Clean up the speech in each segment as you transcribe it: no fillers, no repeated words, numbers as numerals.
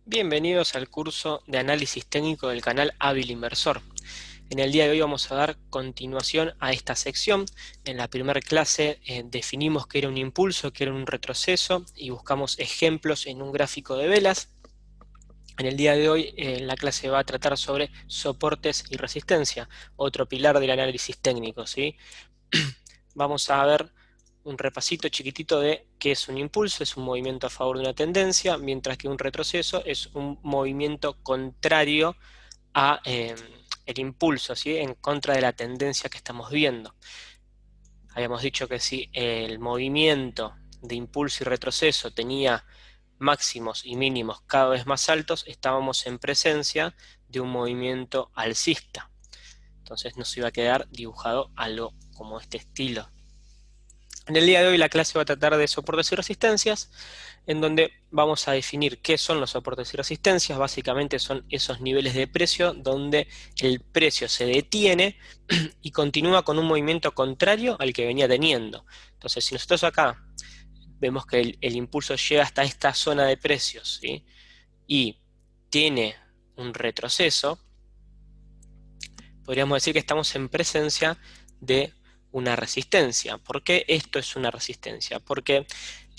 Bienvenidos al curso de análisis técnico del canal Hábil Inversor. En el día de hoy vamos a dar continuación a esta sección. En la primera clase definimos qué era un impulso, qué era un retroceso y buscamos ejemplos en un gráfico de velas. En el día de hoy la clase va a tratar sobre soportes y resistencia, otro pilar del análisis técnico, ¿sí? Vamos a ver un repasito chiquitito de qué es un impulso. Es un movimiento a favor de una tendencia, mientras que un retroceso es un movimiento contrario a el impulso, ¿sí? En contra de la tendencia que estamos viendo. Habíamos dicho que si el movimiento de impulso y retroceso tenía máximos y mínimos cada vez más altos, estábamos en presencia de un movimiento alcista. Entonces nos iba a quedar dibujado algo como este estilo. En el día de hoy la clase va a tratar de soportes y resistencias, en donde vamos a definir qué son los soportes y resistencias. Básicamente son esos niveles de precio donde el precio se detiene y continúa con un movimiento contrario al que venía teniendo. Entonces, si nosotros acá vemos que el impulso llega hasta esta zona de precios, ¿sí? Y tiene un retroceso, podríamos decir que estamos en presencia de una resistencia. ¿Por qué esto es una resistencia? Porque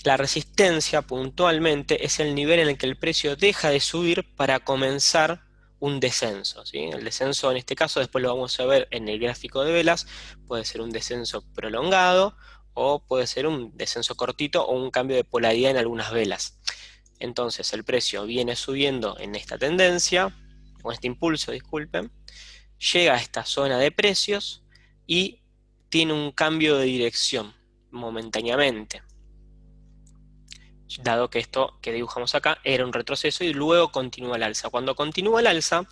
la resistencia puntualmente es el nivel en el que el precio deja de subir para comenzar un descenso, ¿sí? El descenso en este caso, después lo vamos a ver en el gráfico de velas, puede ser un descenso prolongado o puede ser un descenso cortito o un cambio de polaridad en algunas velas. Entonces el precio viene subiendo en esta tendencia, con este impulso, disculpen, llega a esta zona de precios y tiene un cambio de dirección momentáneamente, dado que esto que dibujamos acá era un retroceso y luego continúa el alza. Cuando continúa el alza,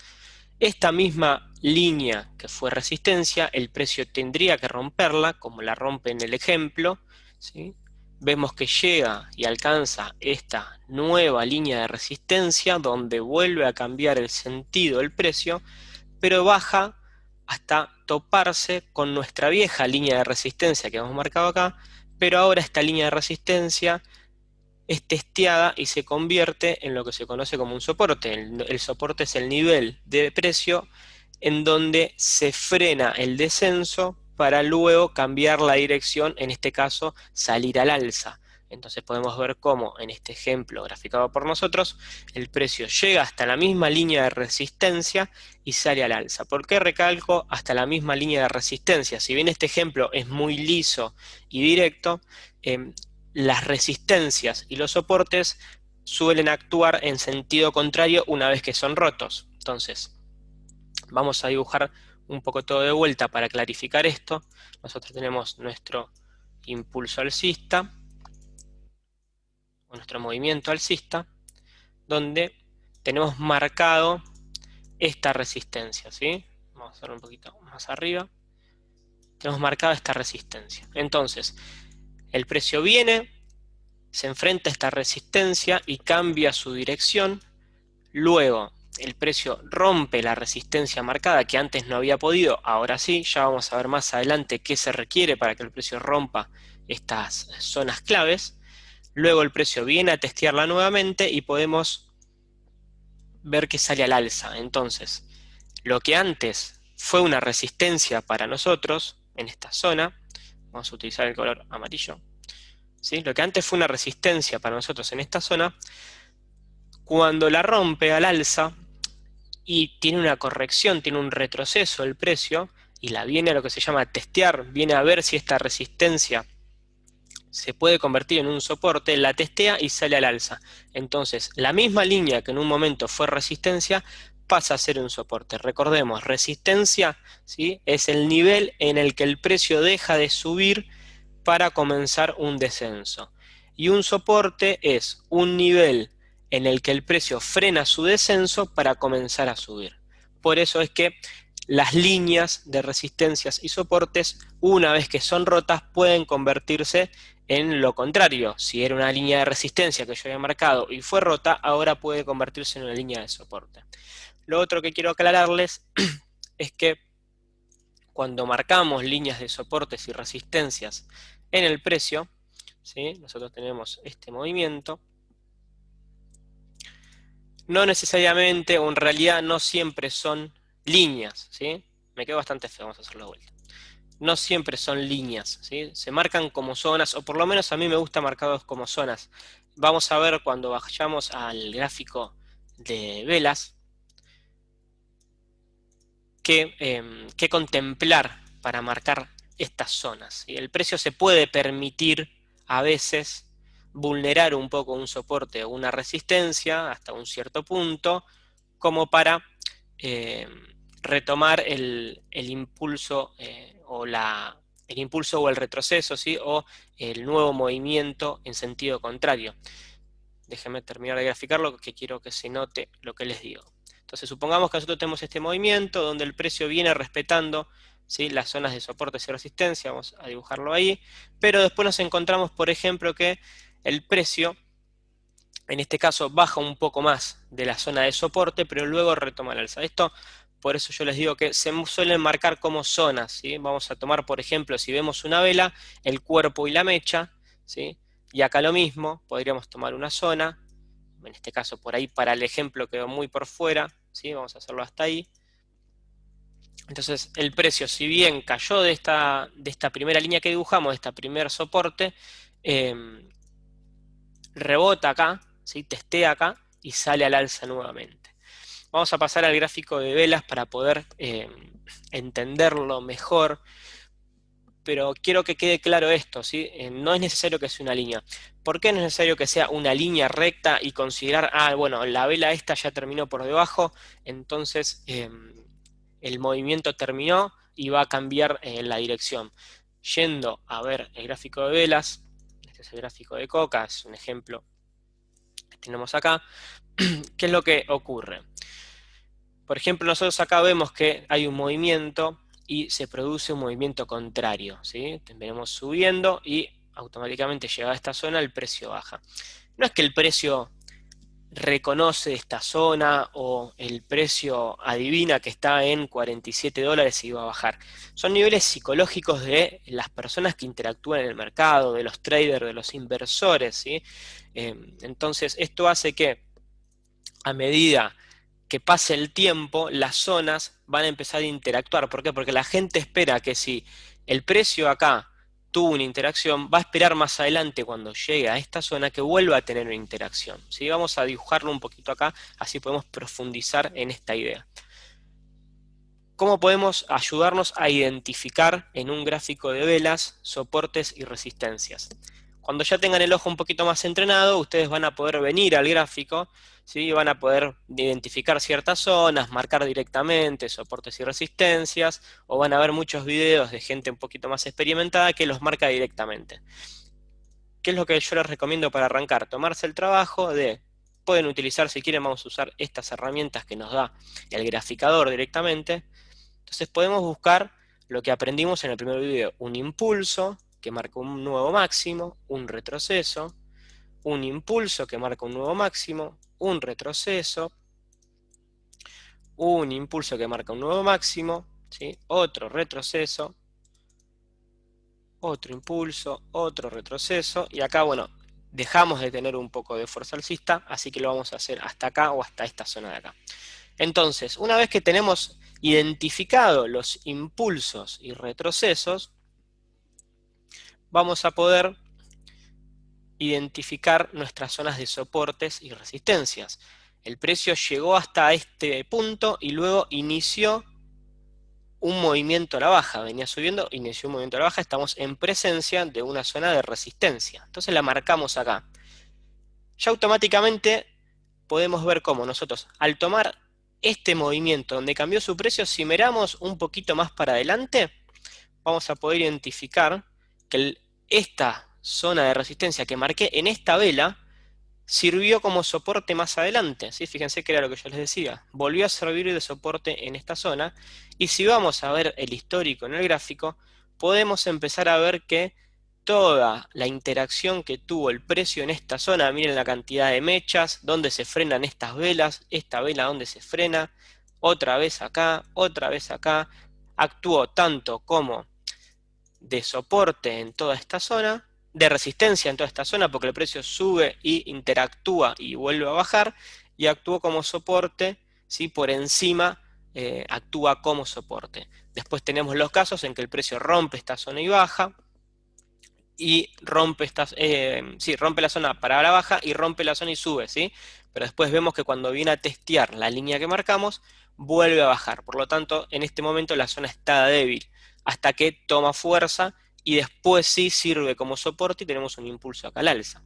esta misma línea que fue resistencia, el precio tendría que romperla, como la rompe en el ejemplo, ¿sí? Vemos que llega y alcanza esta nueva línea de resistencia donde vuelve a cambiar el sentido del precio, pero baja hasta toparse con nuestra vieja línea de resistencia que hemos marcado acá, pero ahora esta línea de resistencia es testeada y se convierte en lo que se conoce como un soporte. El soporte es el nivel de precio en donde se frena el descenso para luego cambiar la dirección, en este caso salir al alza. Entonces podemos ver cómo en este ejemplo graficado por nosotros, el precio llega hasta la misma línea de resistencia y sale al alza. ¿Por qué recalco hasta la misma línea de resistencia? Si bien este ejemplo es muy liso y directo, las resistencias y los soportes suelen actuar en sentido contrario una vez que son rotos. Entonces, vamos a dibujar un poco todo de vuelta para clarificar esto. Nosotros tenemos nuestro impulso alcista, o nuestro movimiento alcista, donde tenemos marcado esta resistencia, ¿sí? Vamos a hacerlo un poquito más arriba. Tenemos marcada esta resistencia. Entonces, el precio viene, se enfrenta a esta resistencia y cambia su dirección. Luego el precio rompe la resistencia marcada que antes no había podido, ahora sí. Ya vamos a ver más adelante qué se requiere para que el precio rompa estas zonas claves. Luego el precio viene a testearla nuevamente y podemos ver que sale al alza. Entonces, lo que antes fue una resistencia para nosotros en esta zona, vamos a utilizar el color amarillo, ¿sí? Lo que antes fue una resistencia para nosotros en esta zona, cuando la rompe al alza y tiene una corrección, tiene un retroceso el precio, y la viene a lo que se llama testear, viene a ver si esta resistencia se puede convertir en un soporte, la testea y sale al alza. Entonces, la misma línea que en un momento fue resistencia, pasa a ser un soporte. Recordemos, resistencia, ¿sí?, es el nivel en el que el precio deja de subir para comenzar un descenso. Y un soporte es un nivel en el que el precio frena su descenso para comenzar a subir. Por eso es que las líneas de resistencias y soportes, una vez que son rotas, pueden convertirse en lo contrario. Si era una línea de resistencia que yo había marcado y fue rota, ahora puede convertirse en una línea de soporte. Lo otro que quiero aclararles es que cuando marcamos líneas de soportes y resistencias en el precio, ¿sí?, nosotros tenemos este movimiento, no necesariamente, o en realidad no siempre son líneas, ¿sí? Me quedó bastante feo, vamos a hacerlo de vuelta. No siempre son líneas, ¿sí? Se marcan como zonas, o por lo menos a mí me gusta marcarlos como zonas. Vamos a ver cuando vayamos al gráfico de velas, qué contemplar para marcar estas zonas. Y el precio se puede permitir a veces vulnerar un poco un soporte o una resistencia hasta un cierto punto, como para eh, retomar el impulso el impulso o el retroceso, ¿sí? O el nuevo movimiento en sentido contrario. Déjenme terminar de graficarlo, que quiero que se note lo que les digo. Entonces, supongamos que nosotros tenemos este movimiento donde el precio viene respetando, ¿sí?, las zonas de soporte y resistencia, vamos a dibujarlo ahí, pero después nos encontramos, por ejemplo, que el precio, en este caso, baja un poco más de la zona de soporte, pero luego retoma el alza. Esto, por eso yo les digo que se suelen marcar como zonas, ¿sí? Vamos a tomar, por ejemplo, si vemos una vela, el cuerpo y la mecha, ¿sí? Y acá lo mismo, podríamos tomar una zona, en este caso por ahí para el ejemplo quedó muy por fuera, ¿sí? Vamos a hacerlo hasta ahí. Entonces el precio, si bien cayó de esta primera línea que dibujamos, de este primer soporte, rebota acá, ¿sí?, testea acá y sale al alza nuevamente. Vamos a pasar al gráfico de velas para poder entenderlo mejor, pero quiero que quede claro esto, ¿sí? No es necesario que sea una línea. ¿Por qué no es necesario que sea una línea recta y considerar, bueno, la vela esta ya terminó por debajo, entonces el movimiento terminó y va a cambiar la dirección? Yendo a ver el gráfico de velas, este es el gráfico de Coca, es un ejemplo que tenemos acá. ¿Qué es lo que ocurre? Por ejemplo, nosotros acá vemos que hay un movimiento y se produce un movimiento contrario, ¿sí? Veremos subiendo y automáticamente llegada a esta zona el precio baja. No es que el precio reconoce esta zona o el precio adivina que está en 47 dólares y va a bajar. Son niveles psicológicos de las personas que interactúan en el mercado, de los traders, de los inversores, ¿sí? Entonces esto hace que a medida que pase el tiempo, las zonas van a empezar a interactuar. ¿Por qué? Porque la gente espera que si el precio acá tuvo una interacción, va a esperar más adelante cuando llegue a esta zona que vuelva a tener una interacción, ¿sí? Vamos a dibujarlo un poquito acá, así podemos profundizar en esta idea. ¿Cómo podemos ayudarnos a identificar en un gráfico de velas soportes y resistencias? Cuando ya tengan el ojo un poquito más entrenado, ustedes van a poder venir al gráfico, ¿sí? Van a poder identificar ciertas zonas, marcar directamente soportes y resistencias, o van a ver muchos videos de gente un poquito más experimentada que los marca directamente. ¿Qué es lo que yo les recomiendo para arrancar? Tomarse el trabajo pueden utilizar, si quieren, vamos a usar estas herramientas que nos da el graficador directamente. Entonces podemos buscar lo que aprendimos en el primer video: un impulso que marca un nuevo máximo, un retroceso, un impulso que marca un nuevo máximo, un retroceso, un impulso que marca un nuevo máximo, ¿sí?, otro retroceso, otro impulso, otro retroceso, y acá, bueno, dejamos de tener un poco de fuerza alcista, así que lo vamos a hacer hasta acá o hasta esta zona de acá. Entonces, una vez que tenemos identificado los impulsos y retrocesos, vamos a poder identificar nuestras zonas de soportes y resistencias. El precio llegó hasta este punto y luego inició un movimiento a la baja. Venía subiendo, inició un movimiento a la baja, estamos en presencia de una zona de resistencia. Entonces la marcamos acá. Ya automáticamente podemos ver cómo nosotros, al tomar este movimiento donde cambió su precio, si miramos un poquito más para adelante, vamos a poder identificar que esta zona de resistencia que marqué en esta vela sirvió como soporte más adelante, ¿sí? Fíjense que era lo que yo les decía, volvió a servir de soporte en esta zona, y si vamos a ver el histórico en el gráfico, podemos empezar a ver que toda la interacción que tuvo el precio en esta zona, miren la cantidad de mechas, donde se frenan estas velas, esta vela donde se frena, otra vez acá, actuó tanto como de soporte en toda esta zona, de resistencia en toda esta zona, porque el precio sube y interactúa y vuelve a bajar, y actuó como soporte, ¿sí? Por encima actúa como soporte. Después tenemos los casos en que el precio rompe esta zona y baja, y rompe rompe la zona para la baja y rompe la zona y sube, ¿sí? Pero después vemos que cuando viene a testear la línea que marcamos, vuelve a bajar. Por lo tanto, en este momento la zona está débil, hasta que toma fuerza y después sí sirve como soporte y tenemos un impulso acá al alza.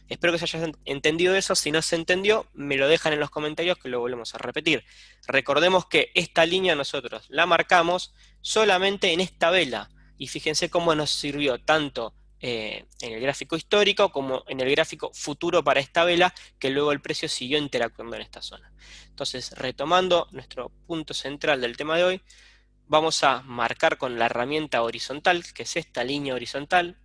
Espero que se haya entendido eso. Si no se entendió, me lo dejan en los comentarios que lo volvemos a repetir. Recordemos que esta línea nosotros la marcamos solamente en esta vela. Y fíjense cómo nos sirvió tanto en el gráfico histórico como en el gráfico futuro para esta vela, que luego el precio siguió interactuando en esta zona. Entonces, retomando nuestro punto central del tema de hoy, vamos a marcar con la herramienta horizontal, que es esta línea horizontal,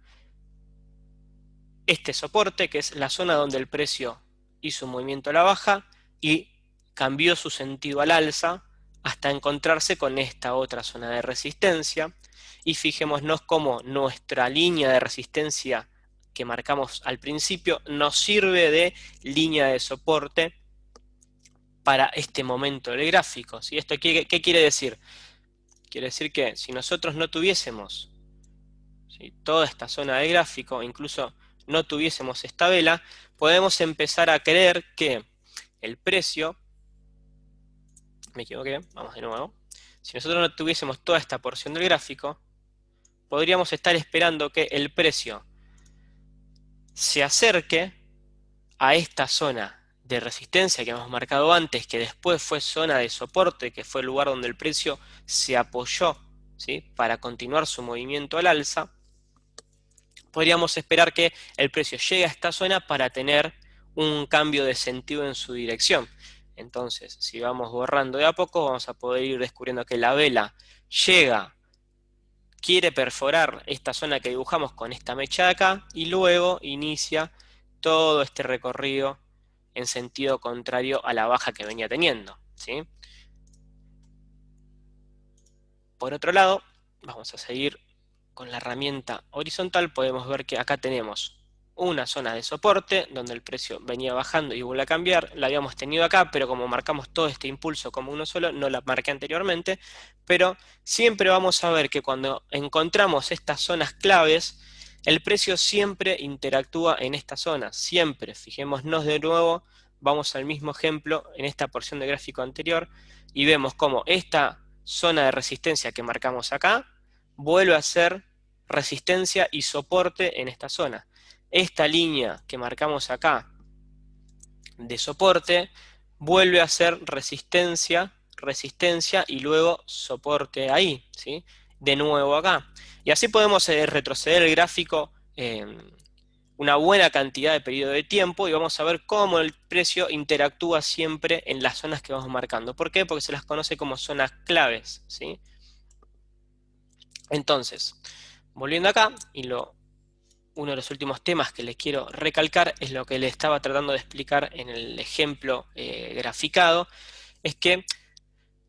este soporte, que es la zona donde el precio hizo un movimiento a la baja y cambió su sentido al alza hasta encontrarse con esta otra zona de resistencia. Y fijémonos cómo nuestra línea de resistencia que marcamos al principio nos sirve de línea de soporte para este momento del gráfico, ¿sí? ¿Esto qué quiere decir? Quiere decir que si nosotros no tuviésemos, ¿sí?, toda esta zona de gráfico, incluso no tuviésemos esta vela, podemos empezar a creer que el precio, me equivoqué, vamos de nuevo, si nosotros no tuviésemos toda esta porción del gráfico, podríamos estar esperando que el precio se acerque a esta zona de resistencia que hemos marcado antes, que después fue zona de soporte, que fue el lugar donde el precio se apoyó, ¿sí?, para continuar su movimiento al alza. Podríamos esperar que el precio llegue a esta zona para tener un cambio de sentido en su dirección. Entonces, si vamos borrando de a poco, vamos a poder ir descubriendo que la vela llega, quiere perforar esta zona que dibujamos con esta mecha de acá, y luego inicia todo este recorrido en sentido contrario a la baja que venía teniendo, ¿sí? Por otro lado, vamos a seguir con la herramienta horizontal. Podemos ver que acá tenemos una zona de soporte donde el precio venía bajando y vuelve a cambiar. La habíamos tenido acá, pero como marcamos todo este impulso como uno solo, no la marqué anteriormente, pero siempre vamos a ver que cuando encontramos estas zonas claves, el precio siempre interactúa en esta zona, siempre. Fijémonos de nuevo, vamos al mismo ejemplo en esta porción de gráfico anterior y vemos cómo esta zona de resistencia que marcamos acá vuelve a ser resistencia y soporte en esta zona. Esta línea que marcamos acá de soporte vuelve a ser resistencia, resistencia y luego soporte ahí, ¿sí?, de nuevo acá. Y así podemos retroceder el gráfico una buena cantidad de periodo de tiempo y vamos a ver cómo el precio interactúa siempre en las zonas que vamos marcando. ¿Por qué? Porque se las conoce como zonas claves, ¿sí? Entonces, volviendo acá, uno de los últimos temas que les quiero recalcar es lo que les estaba tratando de explicar en el ejemplo graficado, es que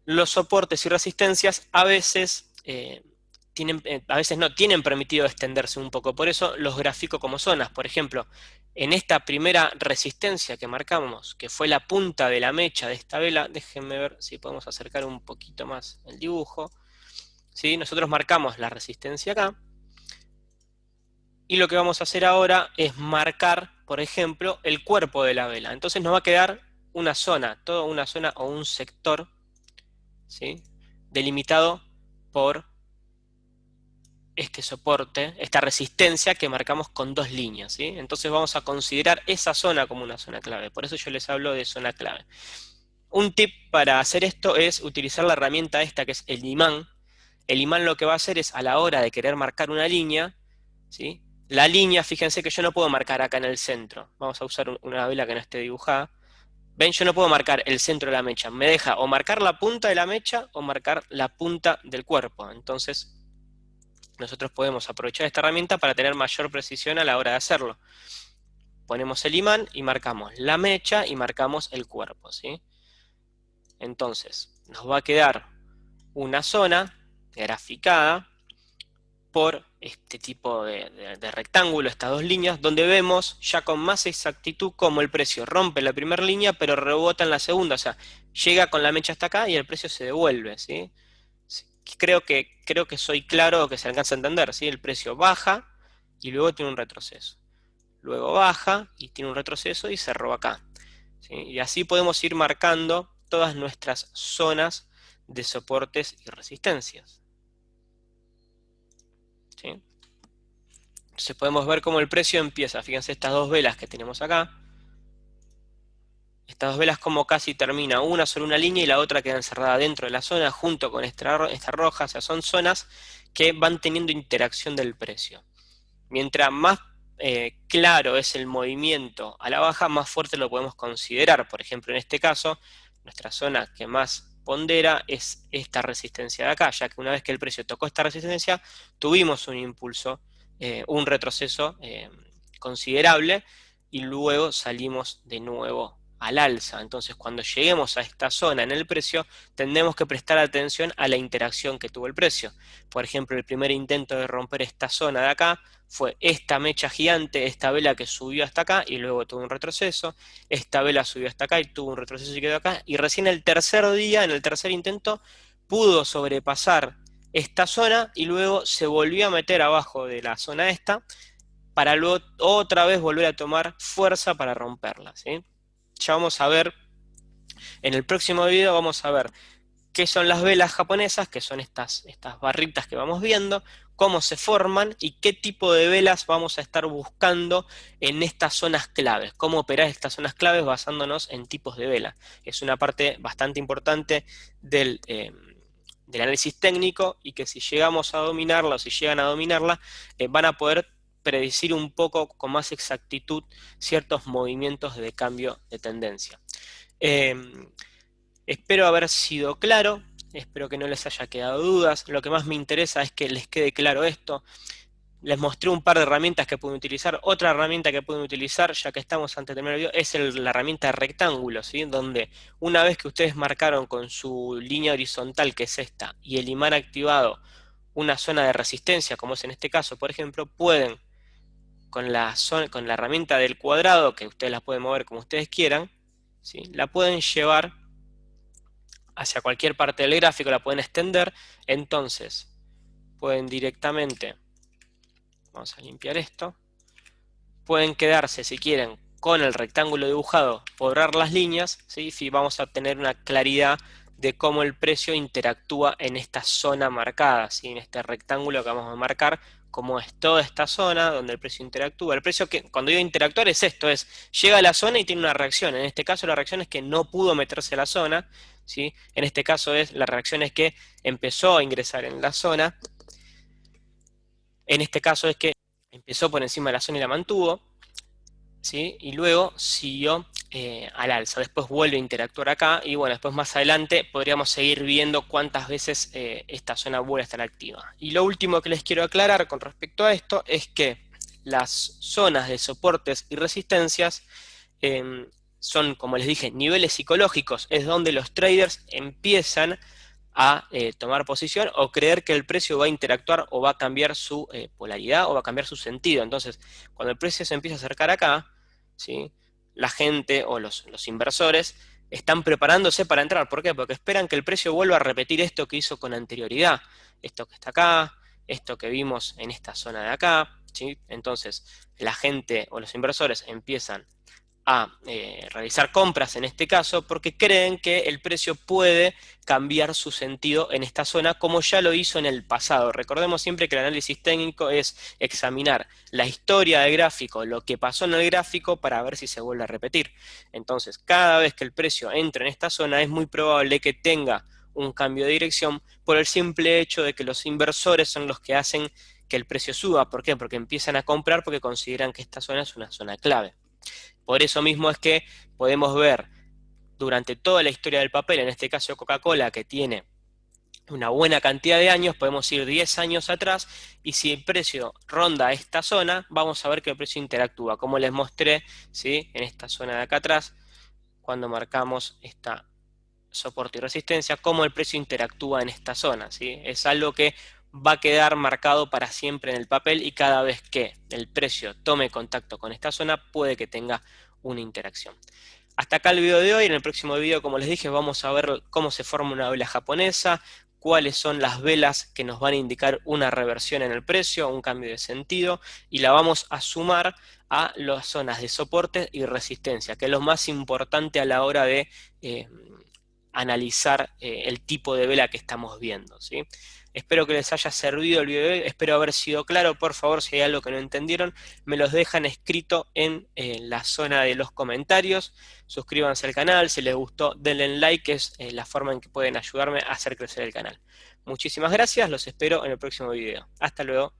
los soportes y resistencias a veces no tienen permitido extenderse un poco. Por eso los grafico como zonas. Por ejemplo, en esta primera resistencia que marcamos, que fue la punta de la mecha de esta vela, déjenme ver si podemos acercar un poquito más el dibujo, ¿sí? Nosotros marcamos la resistencia acá, y lo que vamos a hacer ahora es marcar, por ejemplo, el cuerpo de la vela. Entonces nos va a quedar una zona, toda una zona o un sector, ¿sí?, delimitado por este soporte, esta resistencia que marcamos con dos líneas, ¿sí? Entonces vamos a considerar esa zona como una zona clave. Por eso yo les hablo de zona clave. Un tip para hacer esto es utilizar la herramienta esta que es el imán. El imán lo que va a hacer es, a la hora de querer marcar una línea, ¿sí?, la línea, fíjense que yo no puedo marcar acá en el centro. Vamos a usar una vela que no esté dibujada. ¿Ven? Yo no puedo marcar el centro de la mecha. Me deja o marcar la punta de la mecha o marcar la punta del cuerpo. Entonces, nosotros podemos aprovechar esta herramienta para tener mayor precisión a la hora de hacerlo. Ponemos el imán y marcamos la mecha y marcamos el cuerpo, ¿sí? Entonces, nos va a quedar una zona graficada por este tipo de rectángulo, estas dos líneas, donde vemos ya con más exactitud cómo el precio rompe la primera línea, pero rebota en la segunda, o sea, llega con la mecha hasta acá y el precio se devuelve, ¿sí? Sí, creo que soy claro, que se alcanza a entender, ¿sí? El precio baja y luego tiene un retroceso. Luego baja y tiene un retroceso y se roba acá, ¿sí? Y así podemos ir marcando todas nuestras zonas de soportes y resistencias, ¿sí? Entonces podemos ver cómo el precio empieza. Fíjense estas dos velas que tenemos acá. Estas dos velas como casi termina una sobre una línea y la otra queda encerrada dentro de la zona junto con esta roja. O sea, son zonas que van teniendo interacción del precio. Mientras más claro es el movimiento a la baja, más fuerte lo podemos considerar. Por ejemplo, en este caso, nuestra zona que más pondera es esta resistencia de acá, ya que una vez que el precio tocó esta resistencia, tuvimos un impulso, un retroceso considerable y luego salimos de nuevo al alza. Entonces, cuando lleguemos a esta zona en el precio, tendremos que prestar atención a la interacción que tuvo el precio. Por ejemplo, el primer intento de romper esta zona de acá fue esta mecha gigante, esta vela que subió hasta acá y luego tuvo un retroceso, esta vela subió hasta acá y tuvo un retroceso y quedó acá, y recién el tercer día, en el tercer intento, pudo sobrepasar esta zona y luego se volvió a meter abajo de la zona esta para luego otra vez volver a tomar fuerza para romperla, ¿sí? Ya vamos a ver, en el próximo video vamos a ver qué son las velas japonesas, que son estas barritas que vamos viendo, cómo se forman y qué tipo de velas vamos a estar buscando en estas zonas claves, cómo operar estas zonas claves basándonos en tipos de vela. Es una parte bastante importante del análisis técnico y que si llegamos a dominarla o si llegan a dominarla, van a poder predecir un poco con más exactitud ciertos movimientos de cambio de tendencia. Eh, Espero haber sido claro, espero que no les haya quedado dudas. Lo que más me interesa es que les quede claro esto. Les mostré un par de herramientas que pueden utilizar. Otra herramienta que pueden utilizar, ya que estamos antes de terminar el video, es la herramienta de rectángulo, ¿sí? Donde una vez que ustedes marcaron con su línea horizontal, que es esta, y el imán activado una zona de resistencia, como es en este caso, por ejemplo, pueden, con la herramienta del cuadrado, que ustedes la pueden mover como ustedes quieran, ¿sí? La pueden llevar hacia cualquier parte del gráfico, la pueden extender, entonces pueden directamente, vamos a limpiar esto, pueden quedarse si quieren con el rectángulo dibujado, borrar las líneas, ¿sí? Si vamos a tener una claridad de cómo el precio interactúa en esta zona marcada, ¿sí? En este rectángulo que vamos a marcar, cómo es toda esta zona donde el precio interactúa. El precio, que cuando digo interactuar, es esto, llega a la zona y tiene una reacción. En este caso la reacción es que no pudo meterse a la zona, ¿sí? En este caso la reacción es que empezó a ingresar en la zona. En este caso es que empezó por encima de la zona y la mantuvo, ¿sí? Y luego siguió al alza. Después vuelve a interactuar acá y bueno, después más adelante podríamos seguir viendo cuántas veces esta zona vuelve a estar activa. Y lo último que les quiero aclarar con respecto a esto es que las zonas de soportes y resistencias son, como les dije, niveles psicológicos. Es donde los traders empiezan a tomar posición o creer que el precio va a interactuar o va a cambiar su polaridad o va a cambiar su sentido. Entonces, cuando el precio se empieza a acercar acá, ¿sí? La gente o los inversores están preparándose para entrar. ¿Por qué? Porque esperan que el precio vuelva a repetir esto que hizo con anterioridad. Esto que está acá, esto que vimos en esta zona de acá, ¿sí? Entonces, la gente o los inversores empiezan a realizar compras en este caso porque creen que el precio puede cambiar su sentido en esta zona como ya lo hizo en el pasado. Recordemos siempre que el análisis técnico es examinar la historia del gráfico, lo que pasó en el gráfico para ver si se vuelve a repetir. Entonces, cada vez que el precio entre en esta zona es muy probable que tenga un cambio de dirección por el simple hecho de que los inversores son los que hacen que el precio suba. ¿Por qué? Porque empiezan a comprar porque consideran que esta zona es una zona clave. Por eso mismo es que podemos ver durante toda la historia del papel, en este caso Coca-Cola, que tiene una buena cantidad de años, podemos ir 10 años atrás, y si el precio ronda esta zona, vamos a ver que el precio interactúa, como les mostré, ¿sí? En esta zona de acá atrás, cuando marcamos esta soporte y resistencia, cómo el precio interactúa en esta zona, ¿sí? Es algo que va a quedar marcado para siempre en el papel y cada vez que el precio tome contacto con esta zona puede que tenga una interacción. Hasta acá el video de hoy. En el próximo video, como les dije, vamos a ver cómo se forma una vela japonesa, cuáles son las velas que nos van a indicar una reversión en el precio, un cambio de sentido, y la vamos a sumar a las zonas de soporte y resistencia, que es lo más importante a la hora de analizar el tipo de vela que estamos viendo, ¿sí? Espero que les haya servido el video de hoy, espero haber sido claro. Por favor, si hay algo que no entendieron, me los dejan escrito en la zona de los comentarios. Suscríbanse al canal, si les gustó denle like, que es la forma en que pueden ayudarme a hacer crecer el canal. Muchísimas gracias, los espero en el próximo video. Hasta luego.